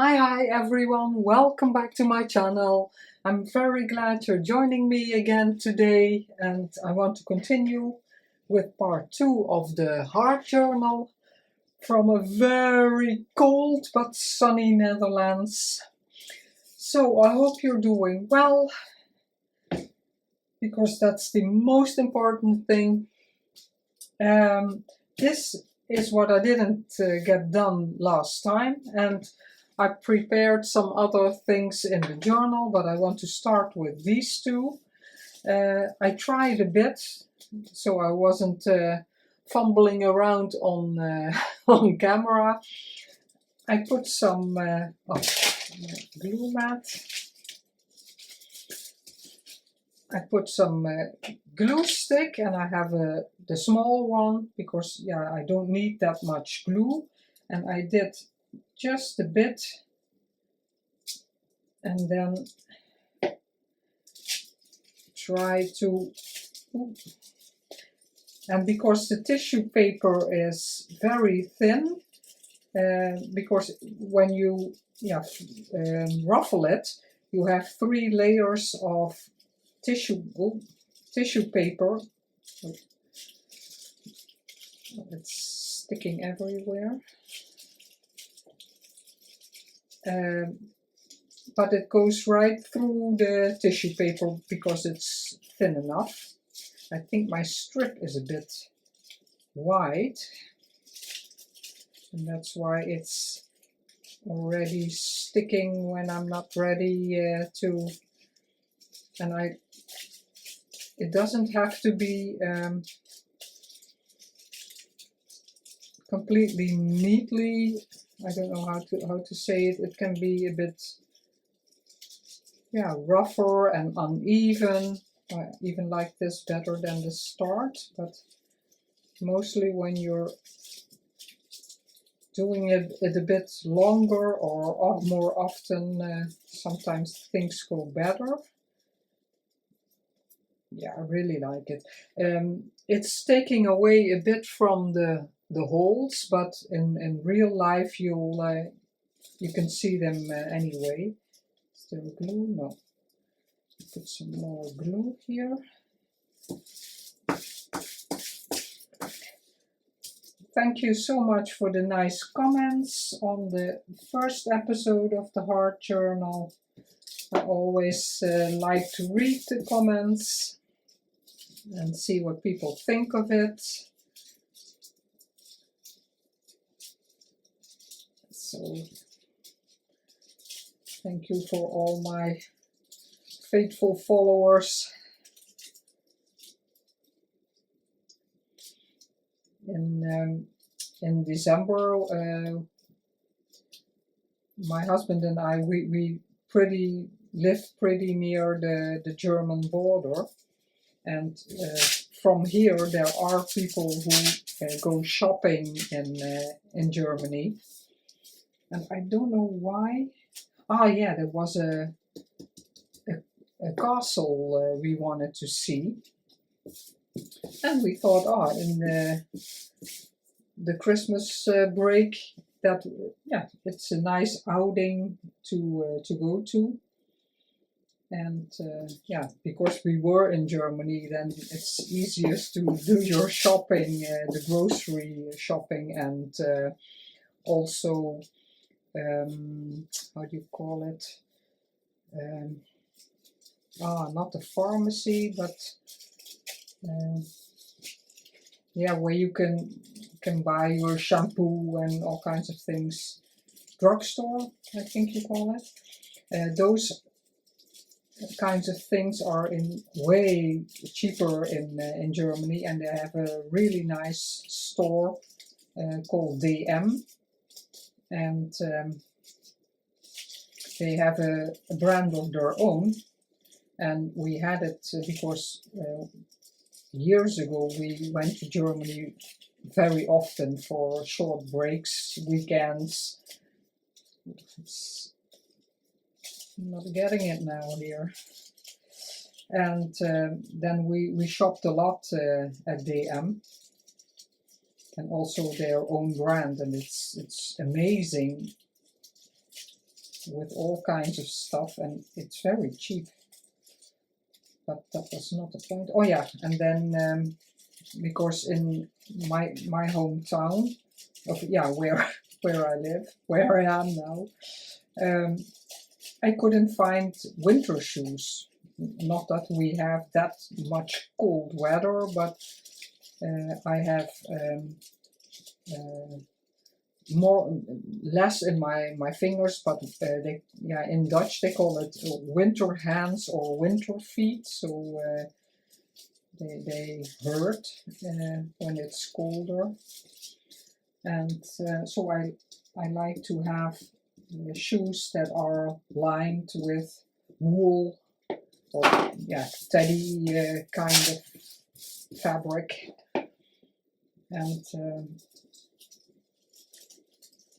Hi everyone, welcome back to my channel. I'm very glad you're joining me again today, and I want to continue with part 2 of the heart journal from a very cold but sunny Netherlands. So I hope you're doing well, because that's the most important thing. This is what I didn't get done last time, and I prepared some other things in the journal, but I want to start with these two. I tried a bit, so I wasn't fumbling around on, on camera. I put some glue mat. I put some glue stick, and I have the small one because I don't need that much glue, and I did just a bit, and then try to, and because the tissue paper is very thin, because when you ruffle it, you have 3 layers of tissue paper. It's sticking everywhere. But it goes right through the tissue paper because it's thin enough. I think my strip is a bit wide, and that's why it's already sticking when I'm not ready to. And it doesn't have to be completely neatly. I don't know how to say it. It can be a bit rougher and uneven. I even like this better than the start, but mostly when you're doing it a bit longer or more often, sometimes things go better. Yeah, I really like it. It's taking away a bit from the holes, but in real life you can see them anyway. Is there glue? No. Put some more glue here. Thank you so much for the nice comments on the first episode of the Heart Journal. I always like to read the comments and see what people think of it. So thank you for all my faithful followers. In December, my husband and I, we live pretty near the German border, and from here there are people who go shopping in Germany, and I don't know why. There was a castle we wanted to see, and we thought, in the Christmas break, that it's a nice outing to go to. And because we were in Germany, then it's easiest to do your shopping, the grocery shopping, and also how do you call it? Not the pharmacy, but where you can buy your shampoo and all kinds of things. Drugstore, I think you call it. Those kinds of things are way cheaper in Germany, and they have a really nice store called DM, and they have a brand of their own. And we had it because years ago we went to Germany very often for short breaks, weekends. I'm not getting it now here. And then we shopped a lot at DM, and also their own brand, and it's amazing with all kinds of stuff, and it's very cheap. But that was not the point. Oh yeah, and then because in my hometown of where I live, where I am now, I couldn't find winter shoes. Not that we have that much cold weather, but I have less in my fingers, but in Dutch they call it winter hands or winter feet, so they hurt when it's colder, and so I like to have shoes that are lined with wool or teddy kind of fabric, and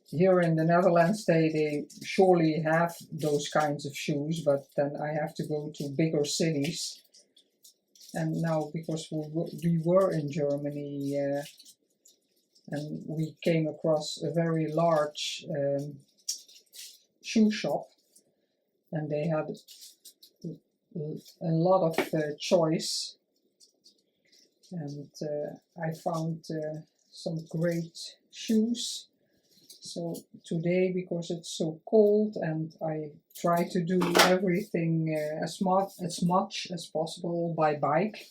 here in the Netherlands they surely have those kinds of shoes, but then I have to go to bigger cities. And now, because we were in Germany and we came across a very large shoe shop, and they had a lot of choice, and I found some great shoes. So today, because it's so cold, and I try to do everything as much as possible by bike.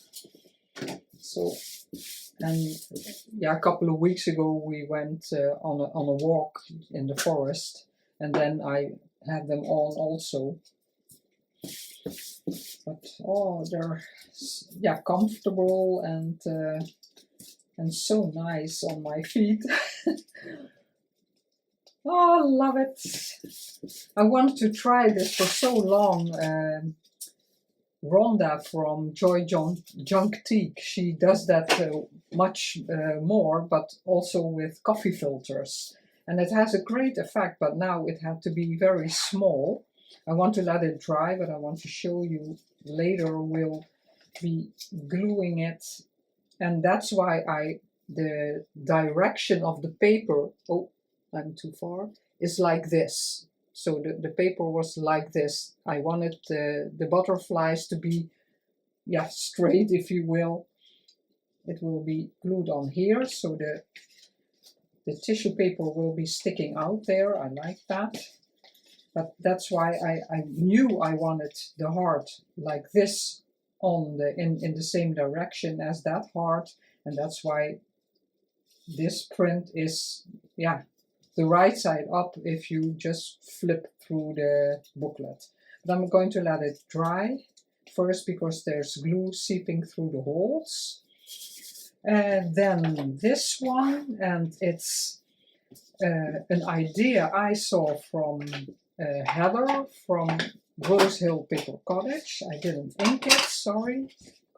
So, and a couple of weeks ago we went on a walk in the forest, and then I had them on also. But oh, they're comfortable and so nice on my feet. Oh, love it. I wanted to try this for so long. Rhonda from Joy Junk Teak, she does that much more, but also with coffee filters. And it has a great effect, but now it had to be very small. I want to let it dry, but I want to show you later. We'll be gluing it. And that's why the direction of the paper, oh, I'm too far, is like this. So the paper was like this. I wanted the butterflies to be, straight, if you will. It will be glued on here, so the tissue paper will be sticking out there. I like that. But that's why I knew I wanted the heart like this on in the same direction as that heart, and that's why this print is, the right side up if you just flip through the booklet. But I'm going to let it dry first because there's glue seeping through the holes. And then this one, and it's an idea I saw from Heather from Rosehill Paper Cottage. I didn't ink it, sorry.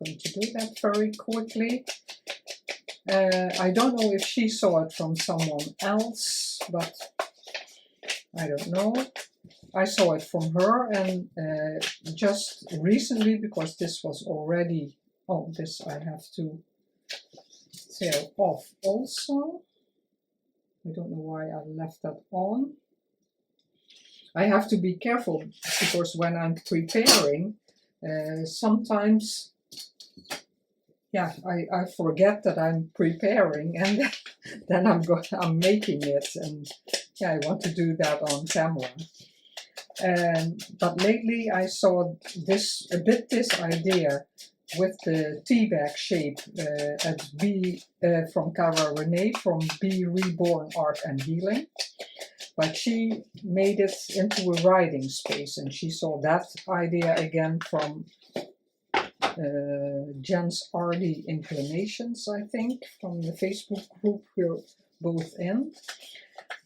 I'm going to do that very quickly. I don't know if she saw it from someone else, but I don't know. I saw it from her, and just recently, because this was already, this I have to tear off also. I don't know why I left that on. I have to be careful, because when I'm preparing, sometimes I forget that I'm preparing, and then I'm making it, and I want to do that on camera. But lately I saw this idea with the tea bag shape at from Cara Renee from B.Reborn Art and Healing. But she made it into a writing space, and she saw that idea again from Jen's Arty Inclinations, I think, from the Facebook group we're both in.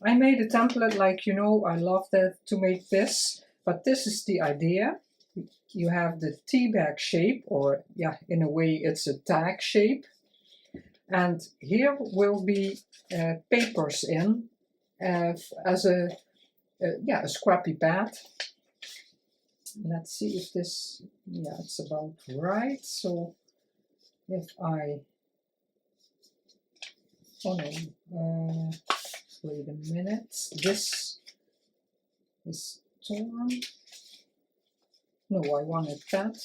I made a template, like, I love to make this, but this is the idea. You have the tea bag shape, or in a way it's a tag shape, and here will be papers in as a scrappy pad. Let's see if this, it's about right. So if I, wait a minute, this is torn. No, I wanted that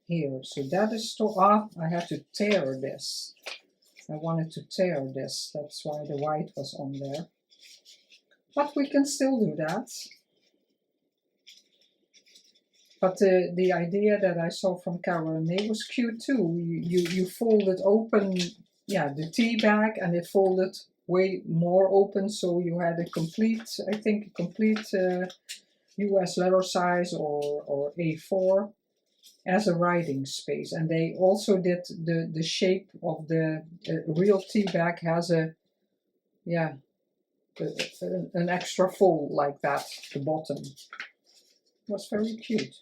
here. So that is torn. I had to tear this. I wanted to tear this. That's why the white was on there. But we can still do that. But the idea that I saw from Caroline was cute too. You fold it open, yeah, the tea bag, and it folded way more open, so you had a complete, I think, a complete US letter size or A4 as a writing space. And they also did the shape of the real tea bag has a, yeah, an extra fold like that, the bottom. It was very cute.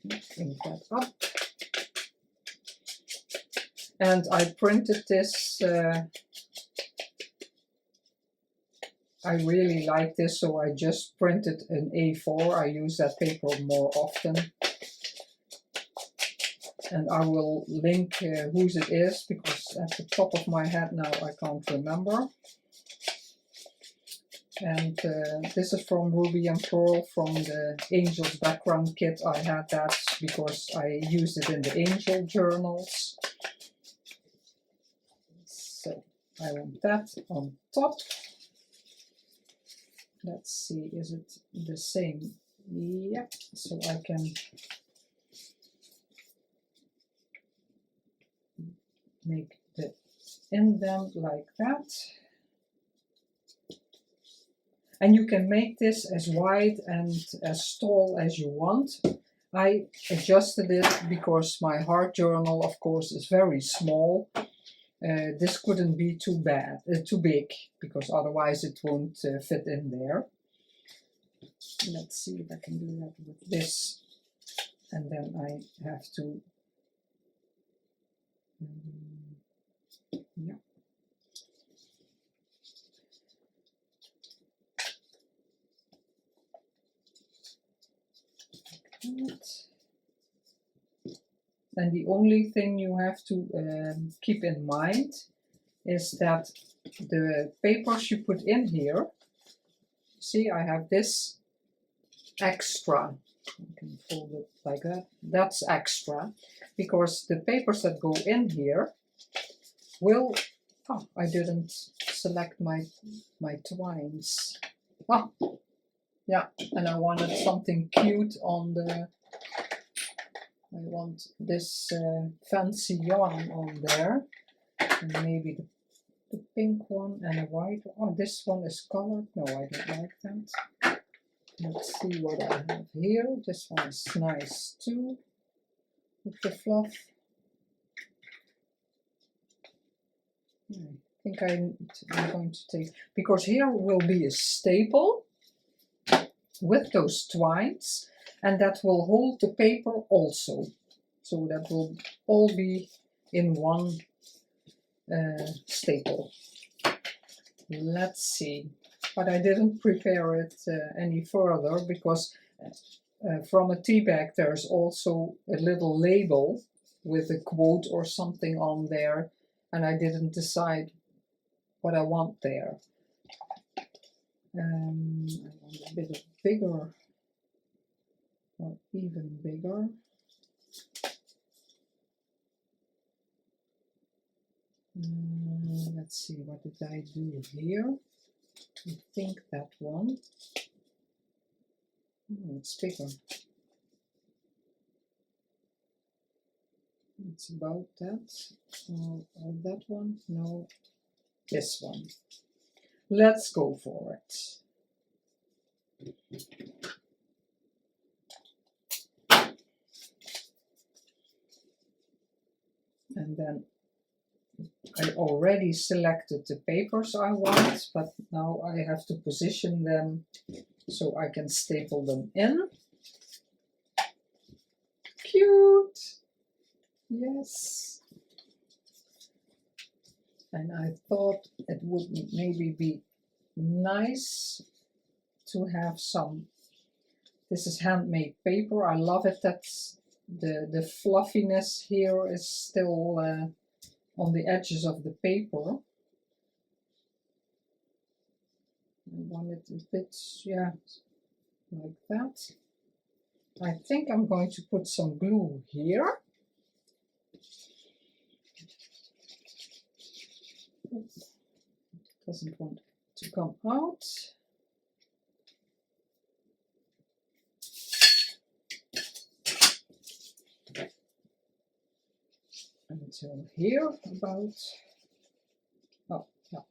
Bring that up. And I printed this, I really like this, so I just printed an A4. I use that paper more often. And I will link whose it is, because at the top of my head now I can't remember. And this is from Ruby&Pearl, from the Angels background kit. I had that because I used it in the Angel journals. So I want that on top. Let's see, is it the same? Yep, so I can make the indent like that. And you can make this as wide and as tall as you want. I adjusted it because my heart journal, of course, is very small. This couldn't be too big, because otherwise it won't fit in there. Let's see if I can do that with this. And then I have to, yeah. And the only thing you have to keep in mind is that the papers you put in here, see, I have this extra. You can fold it like that. That's extra, because the papers that go in here will, oh, I didn't select my twines. Oh, yeah, and I wanted something cute on the, I want this fancy yarn on there, and maybe the pink one and a white one. Oh, this one is colored. No, I don't like that. Let's see what I have here. This one is nice too, with the fluff. I think I'm going to take, because here will be a staple with those twines, and that will hold the paper also. So that will all be in one staple. Let's see. But I didn't prepare it any further, because from a tea bag there's also a little label with a quote or something on there, and I didn't decide what I want there. I want a bit bigger, or even bigger. Let's see, what did I do here? I think that one. Oh, it's bigger. It's about that. That one? No, this one. Let's go for it. And then I already selected the papers I want, but now I have to position them so I can staple them in. Cute! Yes! And I thought it would maybe be nice to have some, this is handmade paper. I love it that the fluffiness here is still on the edges of the paper. I want it a bit, yeah, like that. I think I'm going to put some glue here. Oops. Doesn't want to come out. Until here about, oh yeah,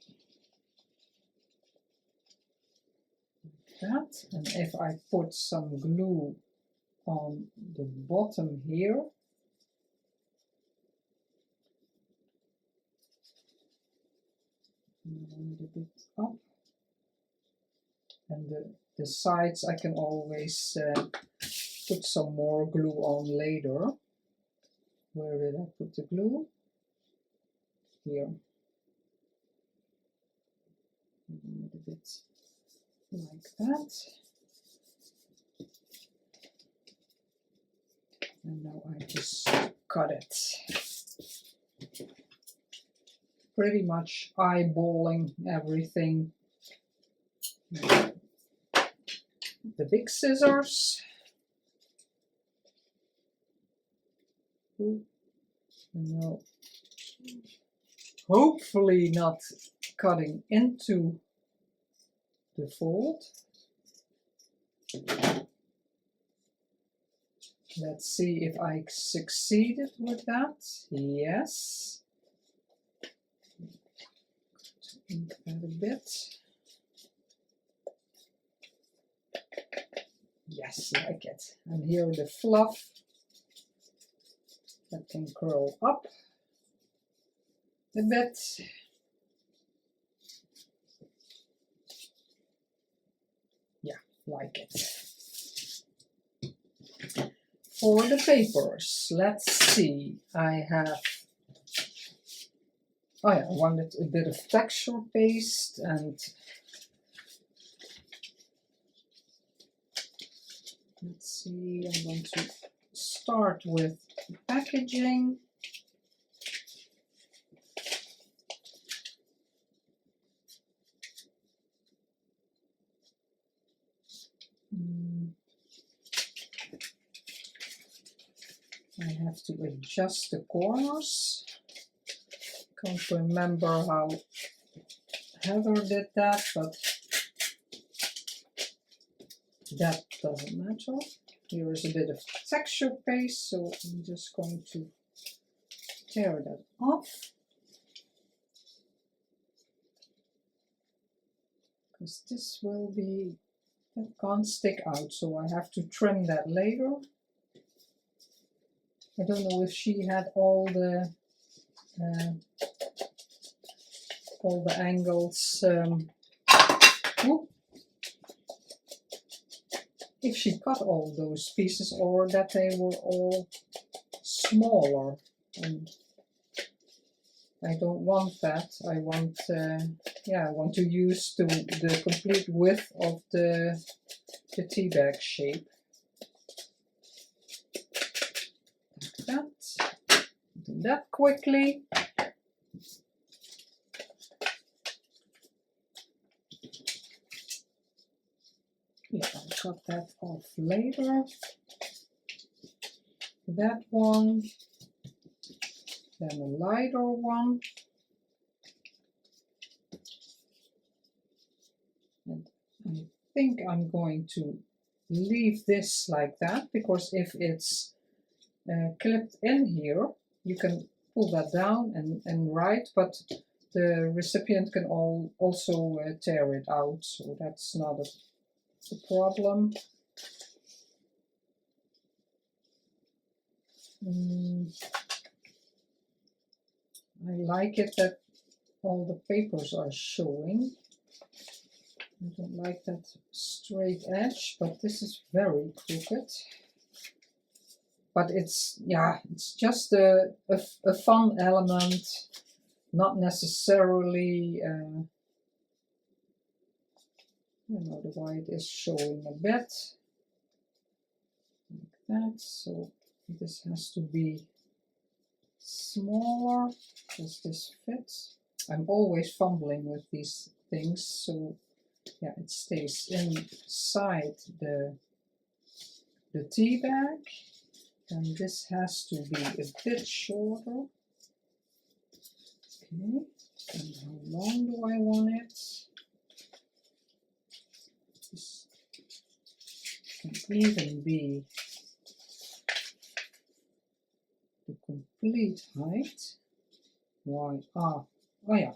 like that. And if I put some glue on the bottom here, and a bit up, and the sides I can always put some more glue on later. Where did I put the glue? Here. A bit like that. And now I just cut it. Pretty much eyeballing everything. The big scissors. Ooh. No. Hopefully not cutting into the fold. Let's see if I succeeded with that. Yes. Ink that a bit. Yes, like it. And here the fluff that can curl up a bit. Yeah, like it. For the papers, let's see. I have, oh yeah, I wanted a bit of texture paste, and let's see, I'm going to start with packaging. I have to adjust the corners. Can't remember how Heather did that, but that doesn't matter. Here is a bit of texture paste, so I'm just going to tear that off. Because this will be, that can't stick out, so I have to trim that later. I don't know if she had all the angles. If she cut all those pieces, or that they were all smaller, and I don't want that. I want, yeah, I want to use the complete width of the tea bag shape. Like that. Do that quickly. Yeah, I'll cut that off later. That one, then a lighter one. And I think I'm going to leave this like that, because if it's clipped in here, you can pull that down and write, but the recipient can also tear it out, so that's not a problem. I like it that all the papers are showing. I don't like that straight edge, but this is very crooked. But it's, yeah, it's just a fun element, not necessarily, you know, the white is showing a bit, like that. So this has to be smaller. Does this fit? I'm always fumbling with these things, so yeah, it stays inside the tea bag, and this has to be a bit shorter. Okay, and how long do I want it? This can even be the complete height. Why? Oh yeah.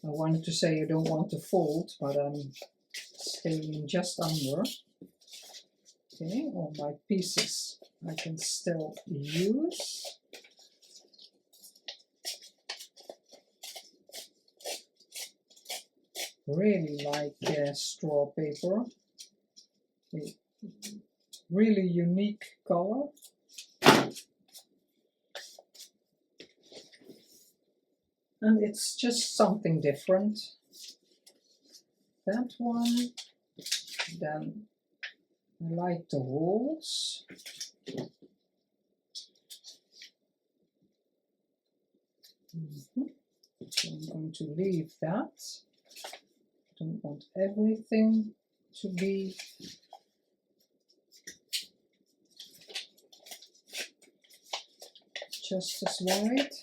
I wanted to say I don't want to fold, but I'm staying just under. Okay, all my pieces I can still use. Really like straw paper. A really unique color. And it's just something different. That one. Then I like the holes. So I'm going to leave that. Don't want everything to be just as wide.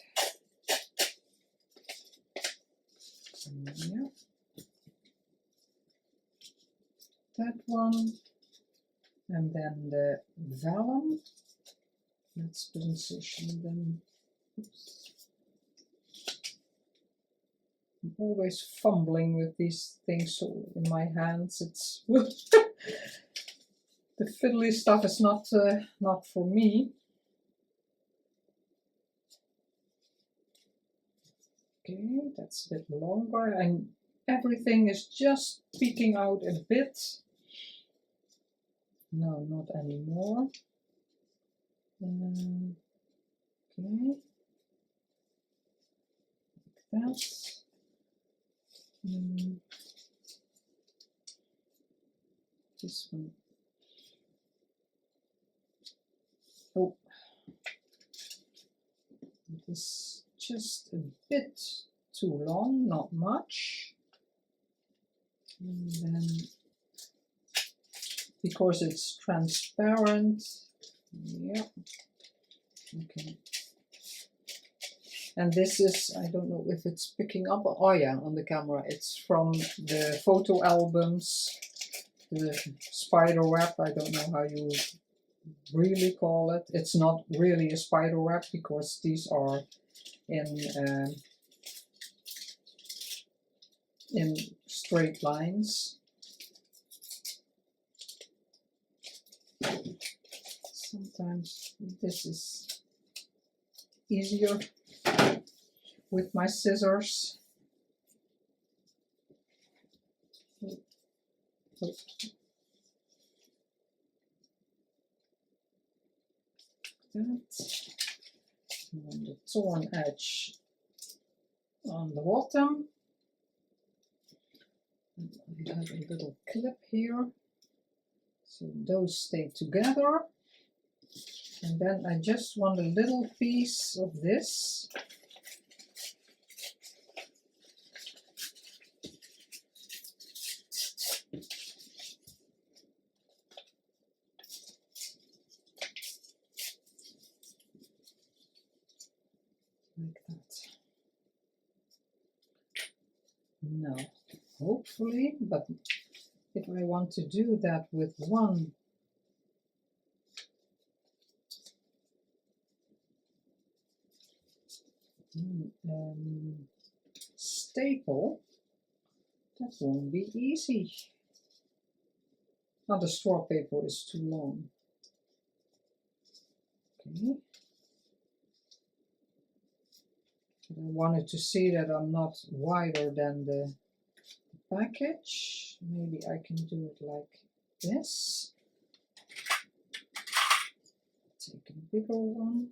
Yeah. That one, and then the vellum. Let's position them. Oops. I'm always fumbling with these things in my hands. It's the fiddly stuff is not for me. Okay, that's a bit longer, and everything is just peeking out a bit. No, not anymore. Okay, like that. This one. Oh, it is just a bit too long, not much. And then, because it's transparent, yeah, okay. And this is, I don't know if it's picking up, oh yeah, on the camera, it's from the photo albums, the spider web, I don't know how you really call it. It's not really a spider web because these are in straight lines. Sometimes this is easier with my scissors. That. And the torn edge on the bottom. And I have a little clip here, so those stay together. And then I just want a little piece of this. Like that. Now, hopefully, but if I want to do that with one staple, that won't be easy. Now the straw paper is too long. Okay. I wanted to see that I'm not wider than the package. Maybe I can do it like this. Take a bigger one.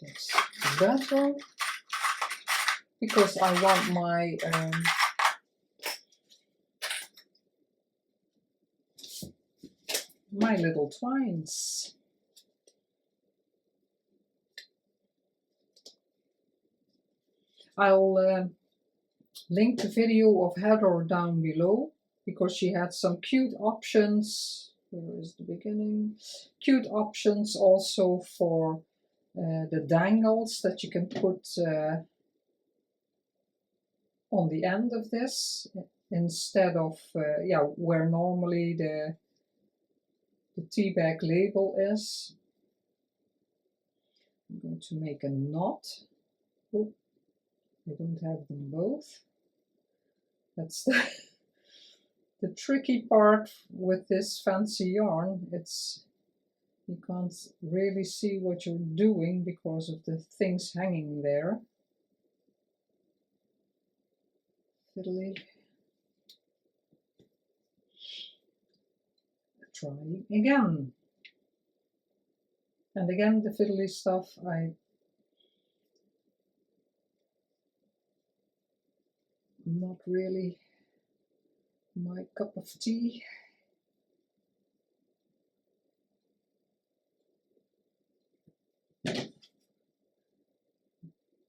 That's better because I want my little twines. I'll link the video of Heather down below, because she had some cute options. Where is the beginning? Cute options also for the dangles that you can put on the end of this, instead of yeah, where normally the tea bag label is. I'm going to make a knot. Oh, I don't have them both. That's the tricky part with this fancy yarn. You can't really see what you're doing because of the things hanging there. Fiddly. Trying again. And again, the fiddly stuff, I'm not really my cup of tea.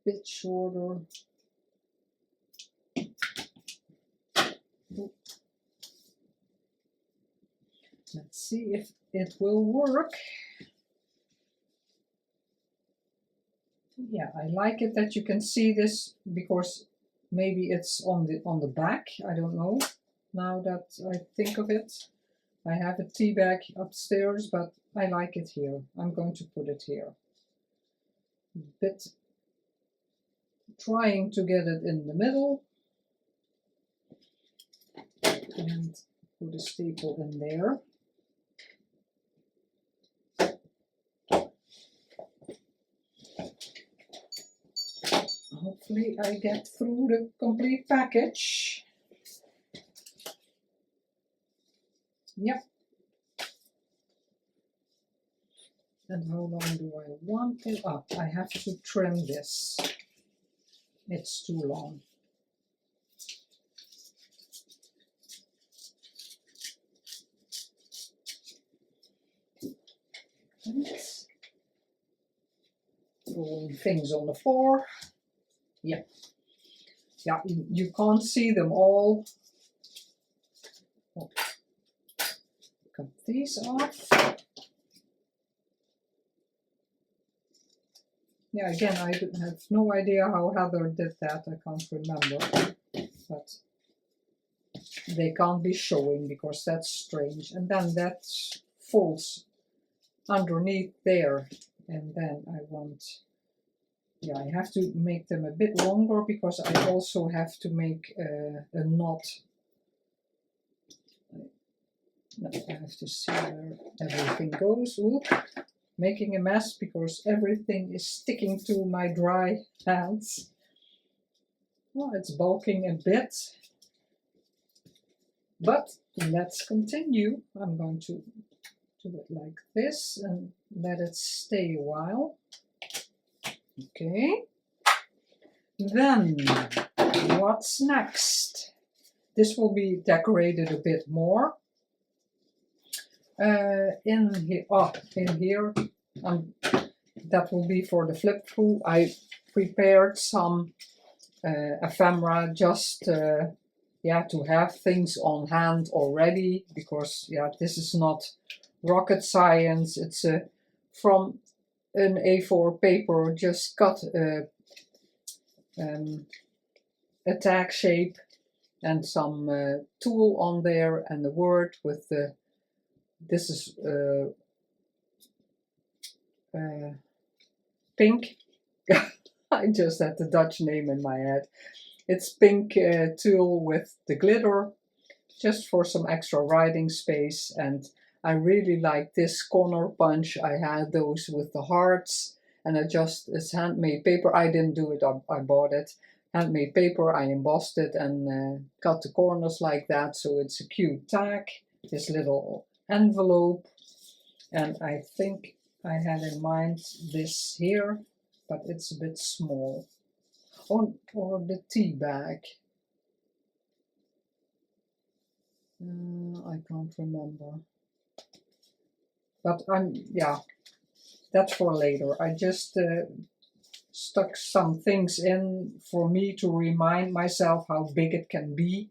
Bit shorter. Oop. Let's see if it will work. Yeah, I like it that you can see this, because maybe it's on the back. I don't know. Now that I think of it, I have a tea bag upstairs, but I like it here. I'm going to put it here. Bit trying to get it in the middle, and put a staple in there. Hopefully I get through the complete package. Yep. And how long do I want it? Oh, I have to trim this. It's too long. And throwing things on the floor. Yeah. Yeah, you can't see them all. Oh. Cut these off. Yeah, again, I have no idea how Heather did that. I can't remember. But they can't be showing because that's strange. And then that folds underneath there. And then I want, yeah, I have to make them a bit longer because I also have to make a knot. I have to see where everything goes. Ooh, making a mess because everything is sticking to my dry hands. Oh, it's bulking a bit. But let's continue. I'm going to do it like this and let it stay a while. Okay. Then, what's next? This will be decorated a bit more. In here, that will be for the flip through. I prepared some ephemera just yeah, to have things on hand already, because yeah, this is not rocket science. It's from an A4 paper, just cut a tag shape and some tool on there and the word with the, this is pink. I just had the Dutch name in my head. It's pink tool with the glitter, just for some extra writing space. And I really like this corner punch. I had those with the hearts, and it's handmade paper. I didn't do it, I bought it. Handmade paper, I embossed it and cut the corners like that, so it's a cute tag. This little envelope, and I think I had in mind this here, but it's a bit small. Or the tea bag. I can't remember. But yeah, that's for later. I just stuck some things in for me to remind myself how big it can be.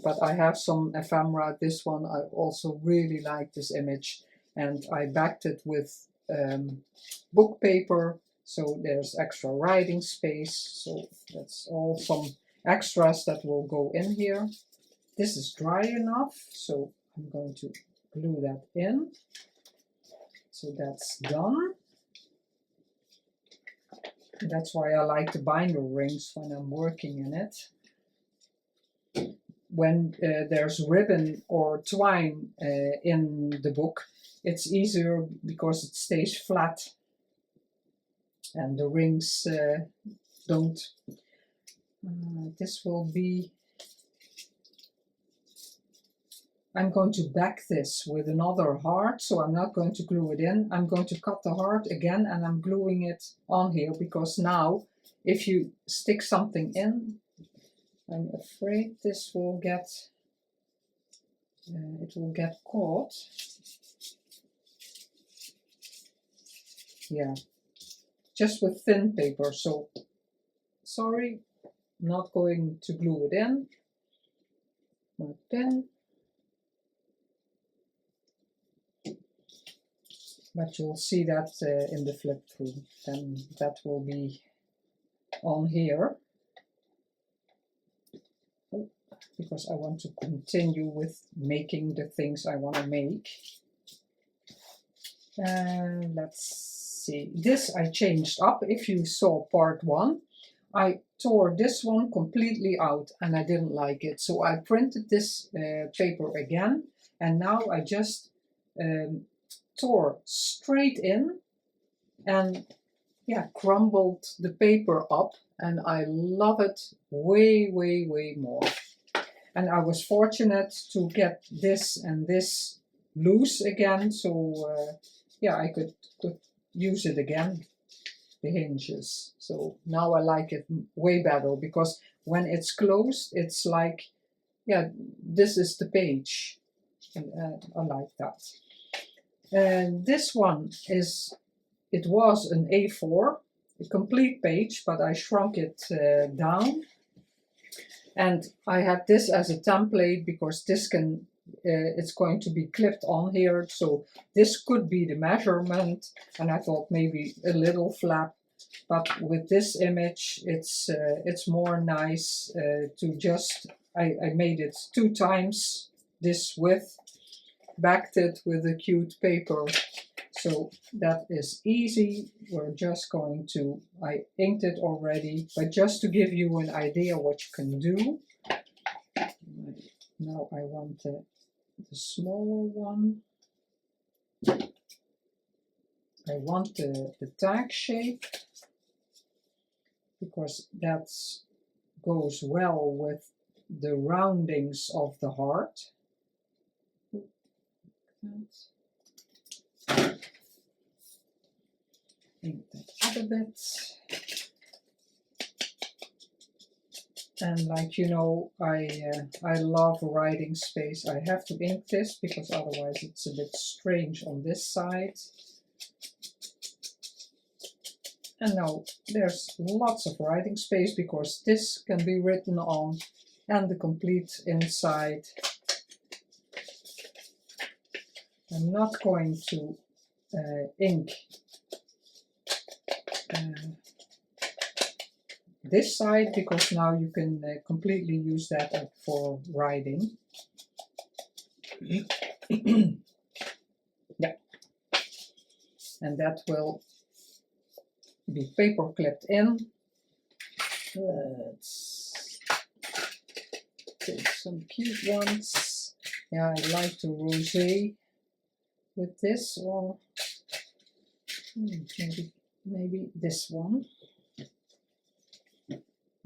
But I have some ephemera. This one, I also really like this image, and I backed it with book paper, so there's extra writing space. So that's all some extras that will go in here. This is dry enough, so I'm going to glue that in. So that's done. That's why I like the binder rings when I'm working in it. When there's ribbon or twine in the book, it's easier because it stays flat and the rings don't. This will be, I'm going to back this with another heart, so I'm not going to glue it in. I'm going to cut the heart again and I'm gluing it on here, because now if you stick something in, I'm afraid this will get, it will get caught. Yeah, just with thin paper, so sorry, not going to glue it in. My pen. But you'll see that in the flip through, and that will be on here. Because I want to continue with making the things I want to make. And let's see, this I changed up. If you saw part 1, I tore this one completely out and I didn't like it. So I printed this paper again, and now I just tore straight in and yeah, crumbled the paper up, and I love it way, way, way more. And I was fortunate to get this and this loose again, so yeah, I could use it again, the hinges. So now I like it way better, because when it's closed, it's like, yeah, this is the page, and I like that. And this one is, it was an A4, a complete page, but I shrunk it down. And I had this as a template because this can, it's going to be clipped on here. So this could be the measurement. And I thought maybe a little flap. But with this image, it's more nice to just, I made it 2 times this width, backed it with a cute paper. So that is easy. We're just going to, I inked it already, but just to give you an idea what you can do. Now I want the smaller one. I want the tag shape, because that goes well with the roundings of the heart. Ink that up a bit. And like you know, I love writing space. I have to ink this because otherwise it's a bit strange on this side. And now there's lots of writing space because this can be written on, and the complete inside. I'm not going to ink this side, because now you can completely use that for writing. Yeah, and that will be paper clipped in. Let's take some cute ones. Yeah, I like the rosé with this, or maybe this one.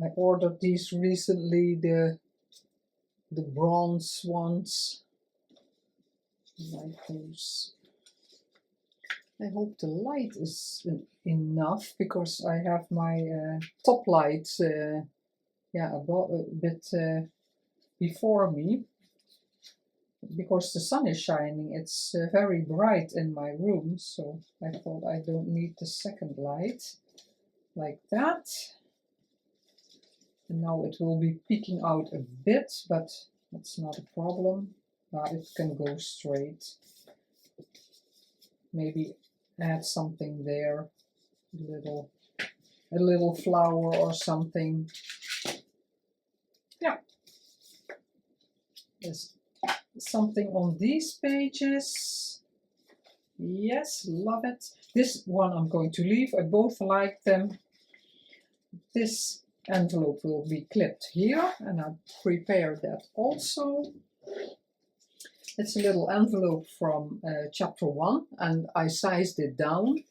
I ordered these recently, the bronze ones. I like those. I hope the light is enough, because I have my top light yeah, a bit before me, because the sun is shining. It's very bright in my room, so I thought I don't need the second light. like that. And now it will be peeking out a bit, but that's not a problem. It can go straight. Maybe add something there, a little flower or something. Yeah. There's something on these pages. Yes, love it. This one I'm going to leave. I both like them. This envelope will be clipped here, and I prepared that also. It's a little envelope from chapter 1, and I sized it down.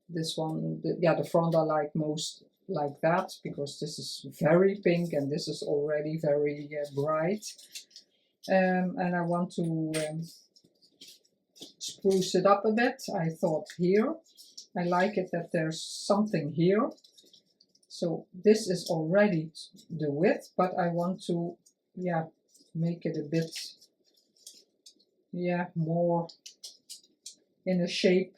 This one, the front I like most like that, because this is very pink and this is already very bright. And I want to spruce it up a bit. I thought here, I like it that there's something here. So this is already the width, but I want to, make it a bit, more in a shape.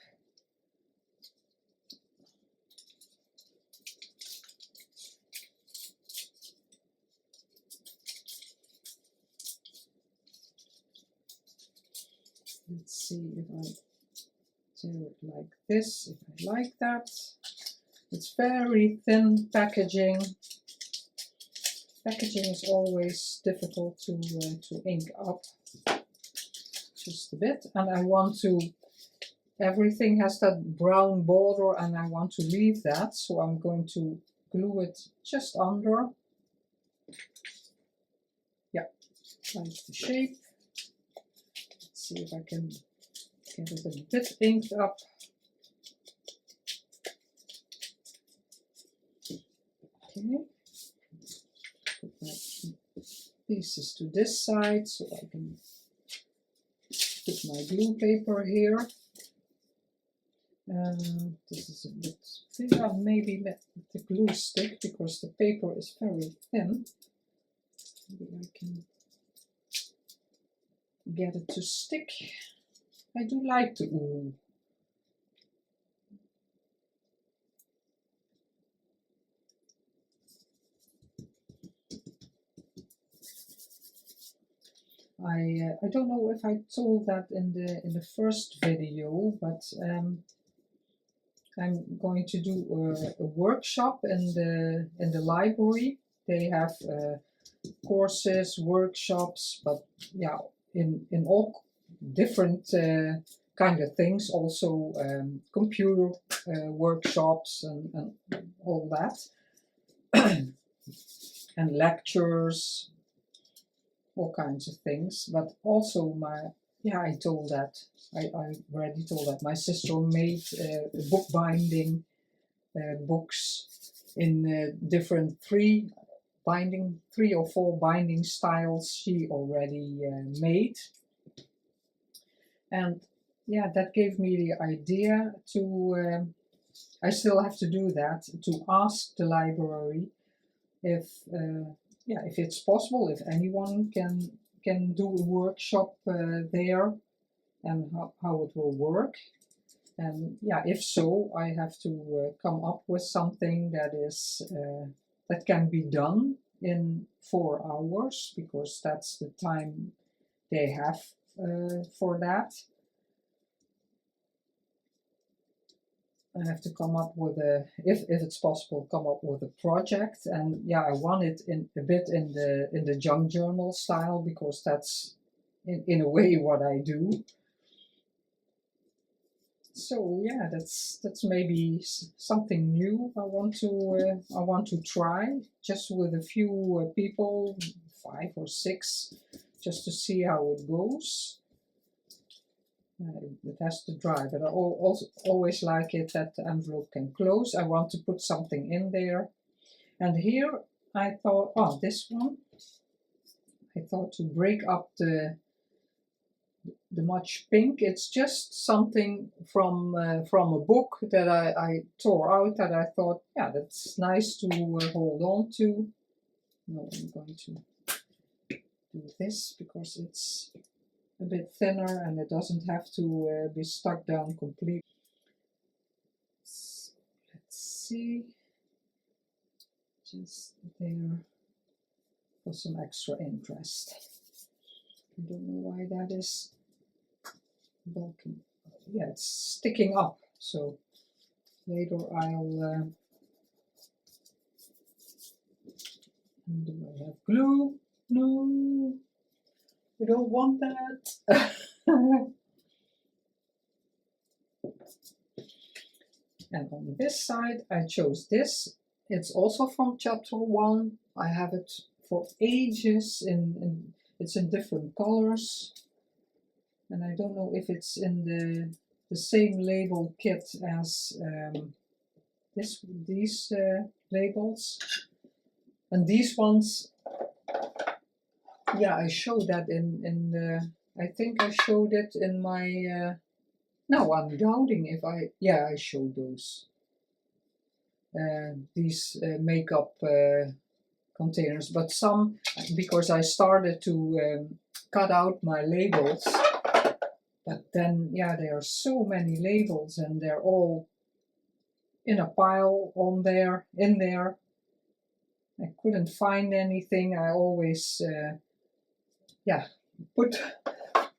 Let's see if I do it like this, if I like that. It's very thin packaging. Packaging is always difficult to ink up, just a bit. And I want to, everything has that brown border and I want to leave that, so I'm going to glue it just under. Yeah, like the shape. Let's see if I can get it a bit inked up. Okay. Put my pieces to this side so I can put my glue paper here. This is a bit bigger, maybe let the glue stick because the paper is very thin. Maybe I can get it to stick. I do like the wool. I don't know if I told that in the first video, but I'm going to do a workshop in the library. They have courses, workshops, but yeah, in all different kind of things. Also computer workshops and all that, and lectures. All kinds of things, but also I told that, I already told that my sister made bookbinding books in different three or four binding styles she already made. And yeah, that gave me the idea to, I still have to do that, to ask the library if if it's possible, if anyone can do a workshop there, and how it will work. And yeah, if so, I have to come up with something that is that can be done in 4 hours, because that's the time they have for that. I have to come up with if it's possible, come up with a project. And yeah, I want it a bit in the junk journal style, because that's in a way what I do. So yeah, that's maybe something new I want to try, just with a few people, 5 or 6, just to see how it goes. It has to dry, but I also always like it that the envelope can close. I want to put something in there. And here I thought, oh, this one, I thought to break up the much pink. It's just something from a book that I tore out, that I thought, yeah, that's nice to hold on to. No, I'm going to do this because it's a bit thinner and it doesn't have to be stuck down completely. see, just there for some extra interest. I don't know why that is bulking. Yeah, it's sticking up, so later I'll and do I have glue? No, I don't want that. And on this side I chose this. It's also from chapter 1. I have it for ages it's in different colors. And I don't know if it's in the same label kit as these labels. And these ones, yeah, I showed that in the, I think I showed it in my, no, I'm doubting if I showed those. These makeup containers, but some, because I started to cut out my labels, but then, yeah, there are so many labels and they're all in a pile in there. I couldn't find anything. I always, put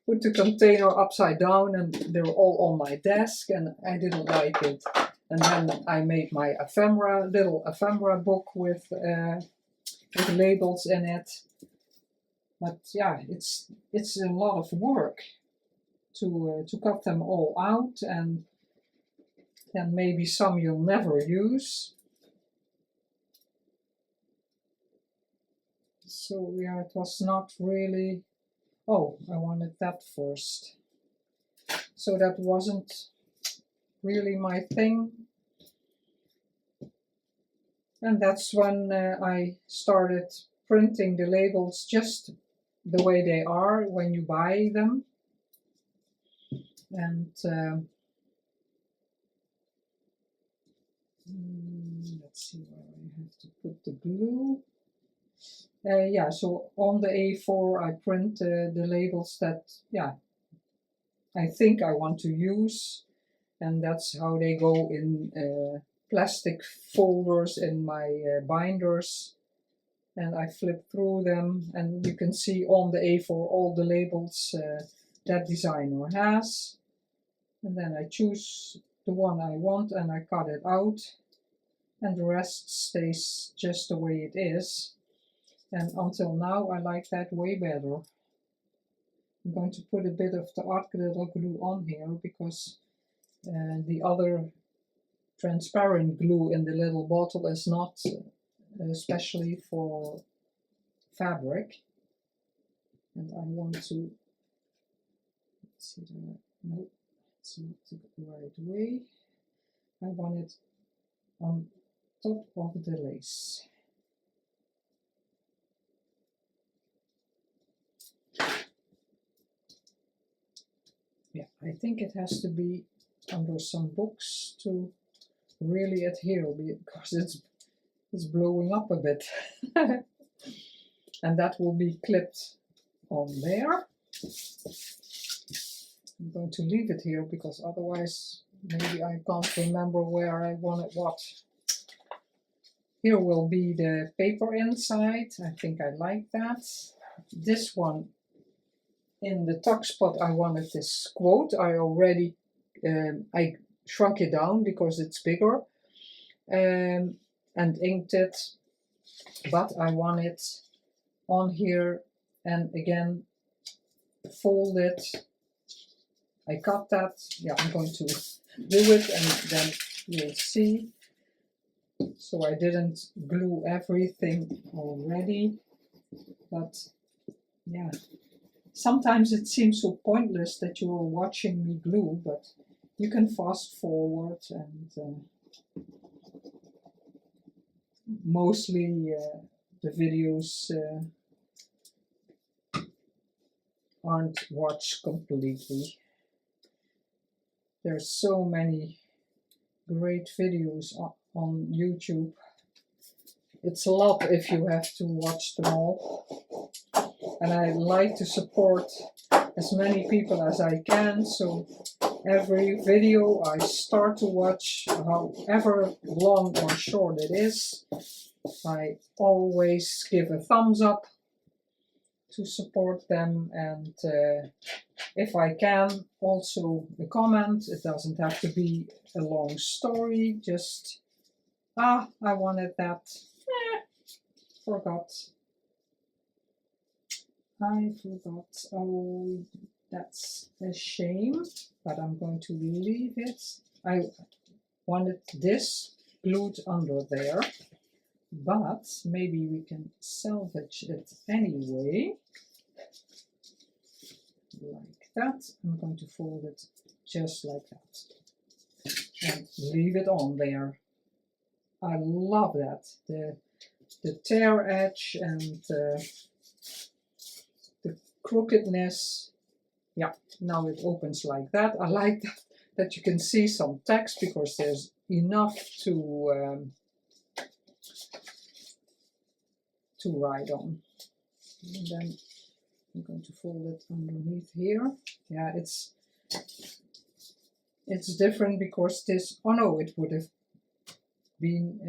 the container upside down and they were all on my desk and I didn't like it. And then I made my little ephemera book with labels in it. But yeah, it's a lot of work to cut them all out, and then maybe some you'll never use. So yeah, it was not really, oh, I wanted that first. So that wasn't really my thing. And that's when I started printing the labels just the way they are when you buy them. And let's see where I have to put the glue. Yeah, so on the A4 I print the labels that, yeah, I think I want to use, and that's how they go in plastic folders in my binders. And I flip through them and you can see on the A4 all the labels that designer has. And then I choose the one I want and I cut it out, and the rest stays just the way it is. And until now I like that way better. I'm going to put a bit of the art glitter glue on here because the other transparent glue in the little bottle is not especially for fabric. And I want to, let's see, no, it's not the right way. I want it on top of the lace. Yeah, I think it has to be under some books to really adhere because it's blowing up a bit. And that will be clipped on there. I'm going to leave it here because otherwise maybe I can't remember where I wanted what. Here will be the paper inside. I think I like that. This one, in the tuck spot, I wanted this quote. I already I shrunk it down because it's bigger and inked it, but I want it on here and again fold it. I cut that. Yeah, I'm going to do it and then you'll see. So I didn't glue everything already, but yeah. Sometimes it seems so pointless that you're watching me glue, but you can fast forward and mostly the videos aren't watched completely. There's so many great videos on YouTube. It's a lot if you have to watch them all. And I like to support as many people as I can, so every video I start to watch, however long or short it is, I always give a thumbs up to support them, and if I can, also a comment. It doesn't have to be a long story, just I wanted that, forgot. I forgot. Oh, that's a shame, but I'm going to leave it. I wanted this glued under there, but maybe we can salvage it anyway. Like that. I'm going to fold it just like that and leave it on there. I love that. The tear edge and the crookedness. Yeah, now it opens like that. I like that you can see some text because there's enough to write on. And then I'm going to fold it underneath here. Yeah, it's different because this, oh no, it would have been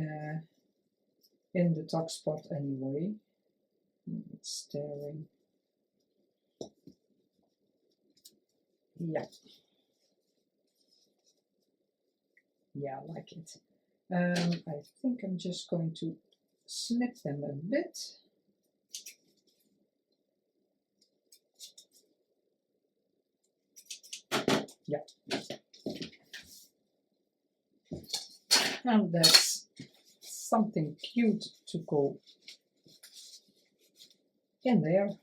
in the tuck spot anyway. It's staring. Yeah. Yeah, I like it. I think I'm just going to snip them a bit. Yeah. And that's something cute to go in there.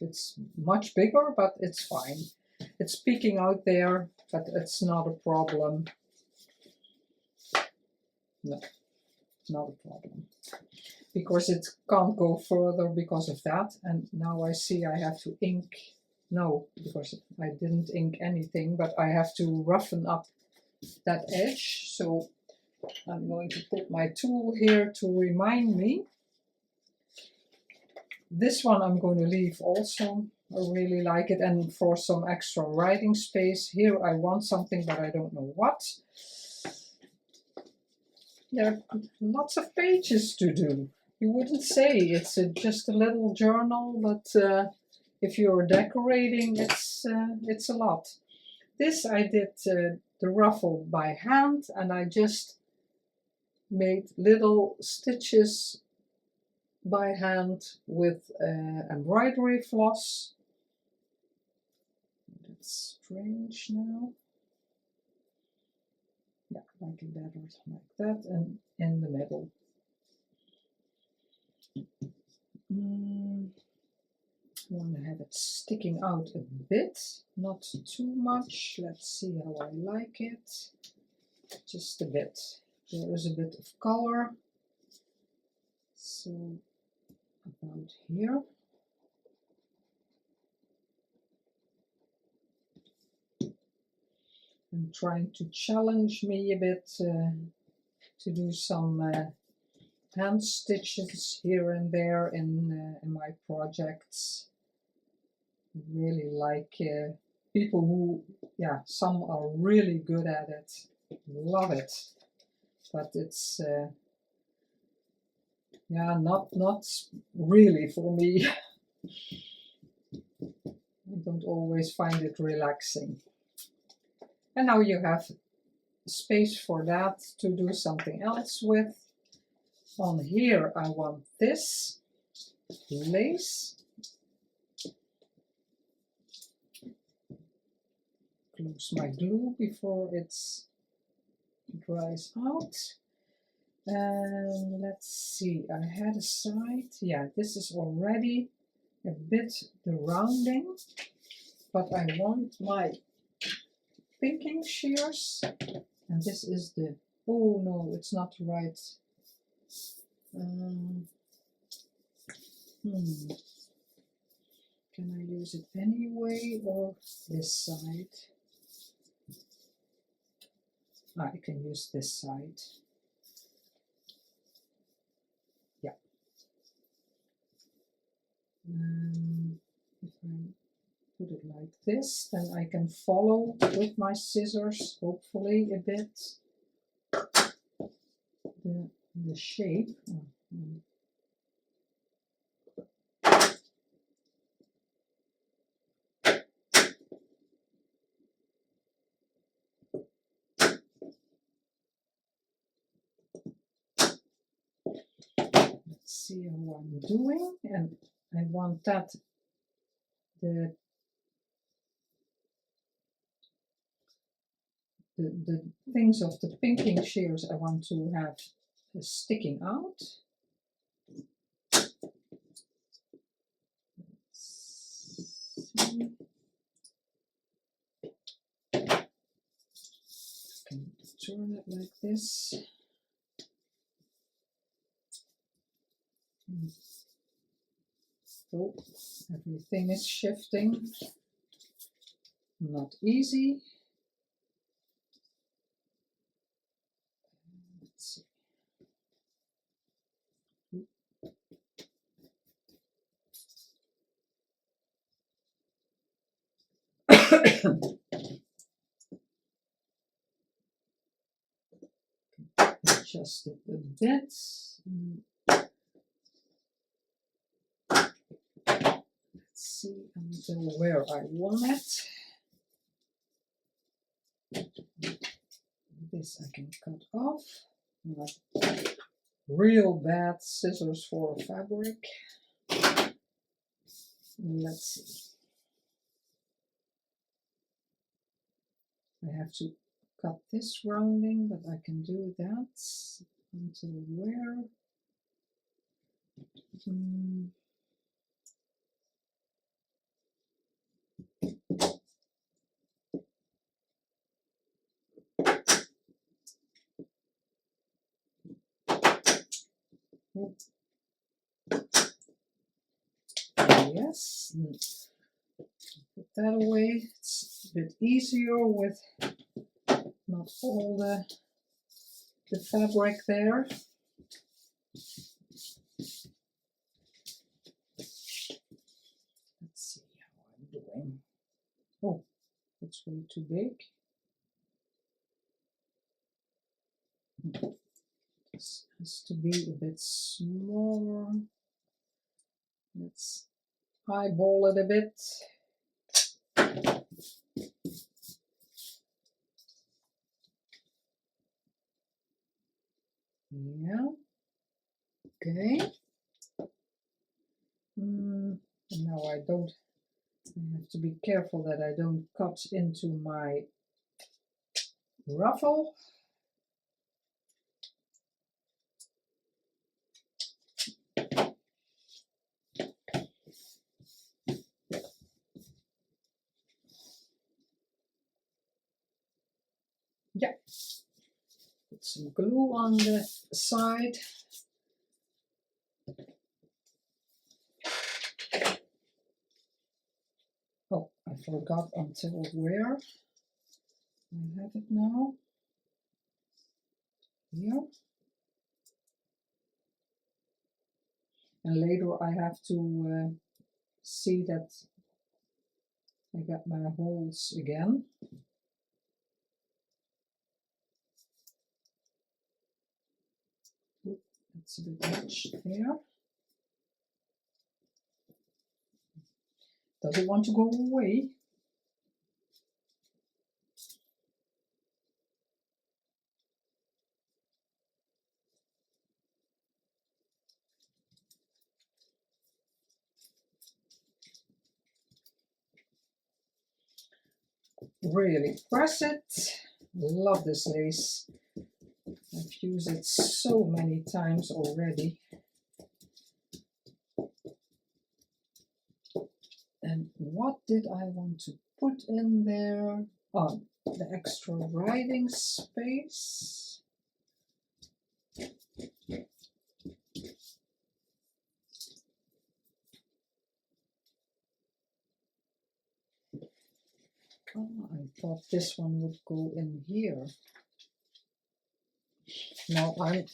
It's much bigger, but it's fine. It's peeking out there, but it's not a problem. No, not a problem. Because it can't go further because of that. And now I see I have to ink. No, because I didn't ink anything, but I have to roughen up that edge. So I'm going to put my tool here to remind me. This one I'm going to leave also. I really like it, and for some extra writing space here I want something, but I don't know what. There are lots of pages to do. You wouldn't say it's just a little journal, but if you're decorating, it's a lot. This I did the ruffle by hand, and I just made little stitches by hand with embroidery floss. That's strange now. Yeah, like it better like that, and in the middle. I want to have it sticking out a bit, not too much. Let's see how I like it. Just a bit. There is a bit of color. So about here. I'm trying to challenge me a bit to do some hand stitches here and there in my projects. I really like people who, yeah, some are really good at it. Love it. But it's yeah, not really for me. I don't always find it relaxing. And now you have space for that to do something else with. On here I want this lace. Close my glue before it dries out. And let's see, I had a side, yeah, this is already a bit the rounding, but I want my pinking shears, and this is the, oh no, it's not right. Can I use it anyway, or this side? I can use this side. Yeah. If I put it like this, then I can follow with my scissors, hopefully a bit, the shape. Let's see how I'm doing, and I want that the things of the pinking shears I want to have sticking out. See. I can turn it like this. Oh, everything is shifting. Not easy. Let's see. Adjust it a bit. Let's see until where I want it. This I can cut off. Not real bad scissors for fabric. Let's see. I have to cut this rounding, but I can do that until where? Yes, put that away. It's a bit easier with not all the fabric there. Let's see how I'm doing. Oh, that's way too big. This has to be a bit smaller. Let's eyeball it a bit. Yeah. Okay. And now I have to be careful that I don't cut into my ruffle. Yeah. Put some glue on the side. Oh, I forgot until where. I have it now. Here. And later I have to see that I got my holes again. Oop, that's a bit much there. Does it want to go away? Really press it. Love this lace. I've used it so many times already. And what did I want to put in there? Oh, the extra writing space. Oh, I thought this one would go in here. Now I'm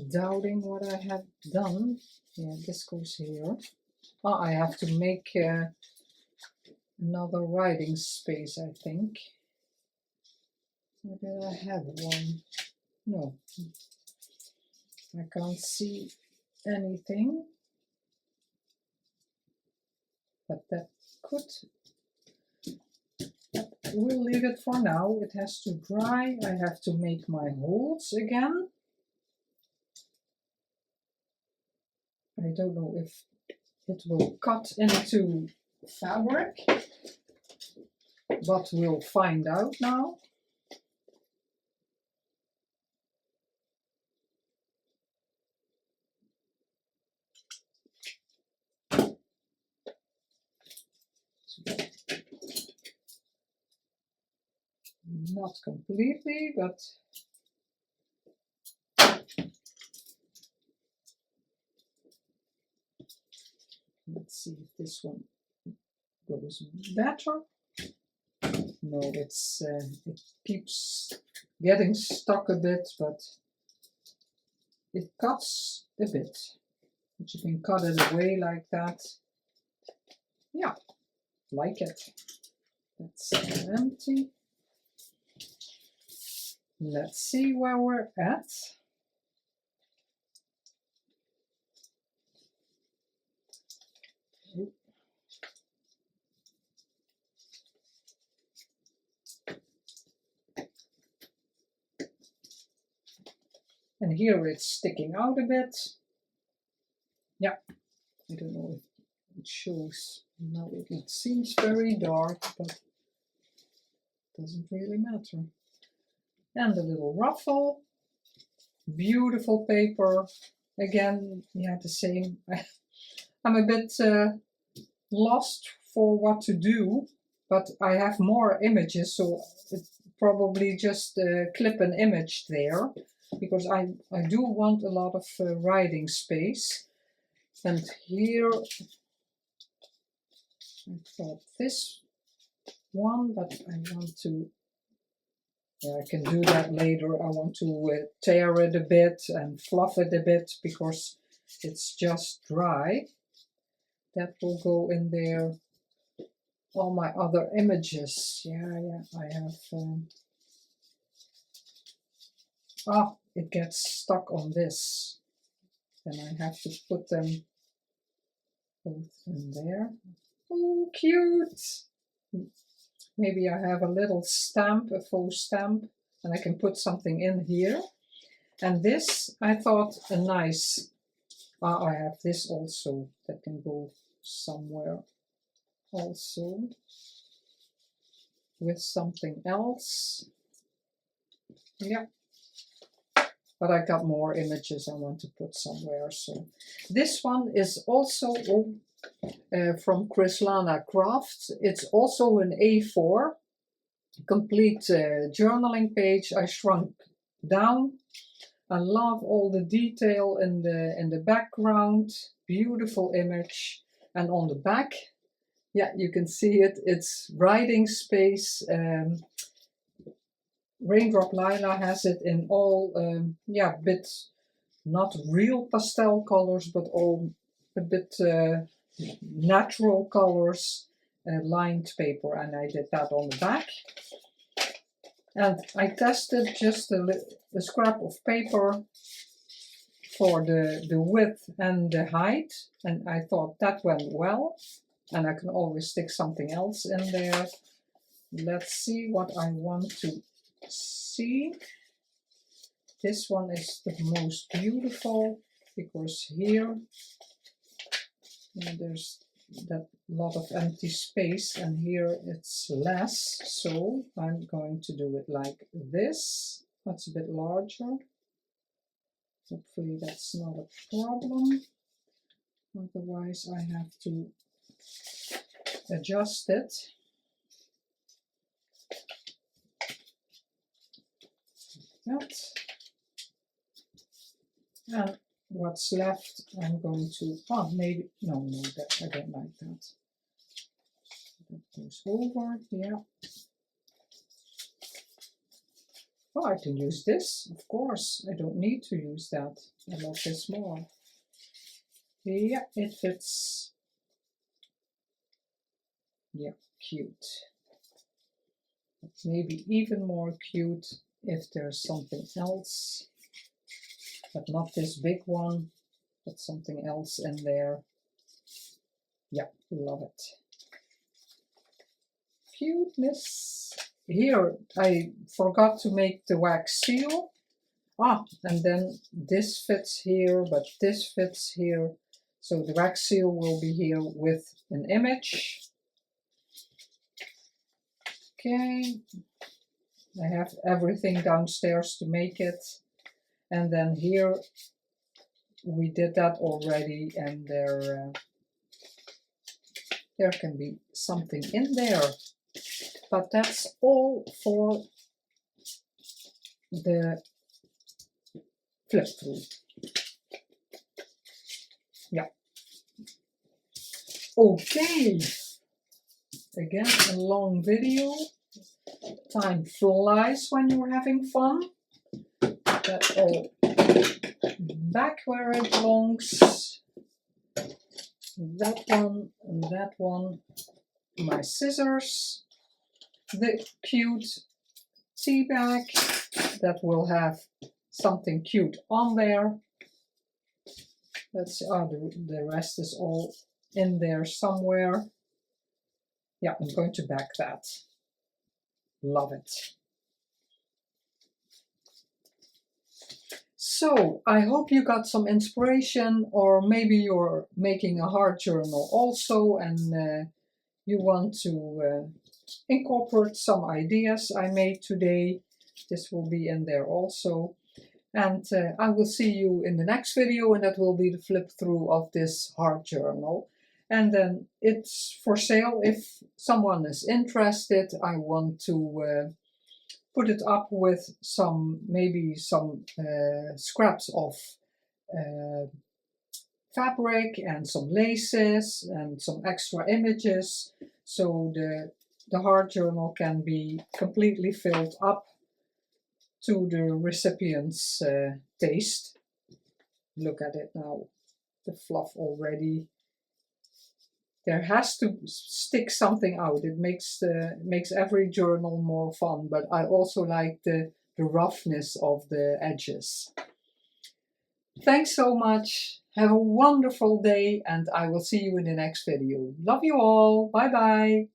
doubting what I have done. Yeah, this goes here. Oh, I have to make another writing space, I think. Or did I have one? No, I can't see anything, but that could, we'll leave it for now. It has to dry. I have to make my holes again. I don't know if it will cut into fabric, but we'll find out now. Not completely, but let's see if this one goes better. No, it keeps getting stuck a bit, but it cuts a bit. But you can cut it away like that. Yeah, like it. That's empty. Let's see where we're at. And here it's sticking out a bit. Yeah, I don't know if it shows. No, it seems very dark, but it doesn't really matter. And a little ruffle. Beautiful paper. Again, yeah, the same. I'm a bit lost for what to do, but I have more images, so it's probably just clip an image there, because I do want a lot of writing space. And here I thought this one, but I want to, yeah, I can do that later. I want to tear it a bit and fluff it a bit because it's just dry. That will go in there. All my other images, yeah, I have, it gets stuck on this. Then I have to put them both in there. Oh, cute! Maybe I have a little stamp, a faux stamp, and I can put something in here. And this, I thought, a nice, I have this also that can go somewhere also with something else. Yeah, but I got more images I want to put somewhere. So this one is also from Crislana Crafts. It's also an A4 complete journaling page. I shrunk down. I love all the detail in the background. Beautiful image. And on the back, yeah, you can see it. It's writing space. Raindrop Lila has it in all, yeah, bit not real pastel colors, but all a bit natural colors, lined paper, and I did that on the back. And I tested just a scrap of paper for the width and the height, and I thought that went well. And I can always stick something else in there. Let's see what I want to see. This one is the most beautiful because here there's that lot of empty space, and here it's less, so I'm going to do it like this. That's a bit larger. Hopefully that's not a problem. Otherwise I have to adjust it. That. And what's left I'm going to, maybe, no, that I don't like that. That goes over, yeah. Oh, I can use this, of course. I don't need to use that. I love this more. Yeah, it fits. Yeah, cute. Maybe even more cute if there's something else, but not this big one, but something else in there. Yeah, love it. Cuteness. Here I forgot to make the wax seal. Ah, and then this fits here, but this fits here. So the wax seal will be here with an image. Okay, I have everything downstairs to make it. And then here we did that already, and there can be something in there. But that's all for the flip through. Yeah. Okay. Again, a long video. Time flies when you're having fun. That's all back where it belongs. That one and that one. My scissors. The cute tea bag that will have something cute on there. Let's see, the rest is all in there somewhere. Yeah, I'm going to back that. Love it. So I hope you got some inspiration, or maybe you're making a heart journal also and you want to incorporate some ideas I made today. This will be in there also. And I will see you in the next video, and that will be the flip through of this heart journal. And then it's for sale if someone is interested. I want to put it up with maybe some scraps of fabric and some laces and some extra images, so the heart journal can be completely filled up to the recipient's taste. Look at it now, the fluff already. There has to stick something out. It makes every journal more fun, but I also like the roughness of the edges. Thanks so much. Have a wonderful day, and I will see you in the next video. Love you all. Bye bye.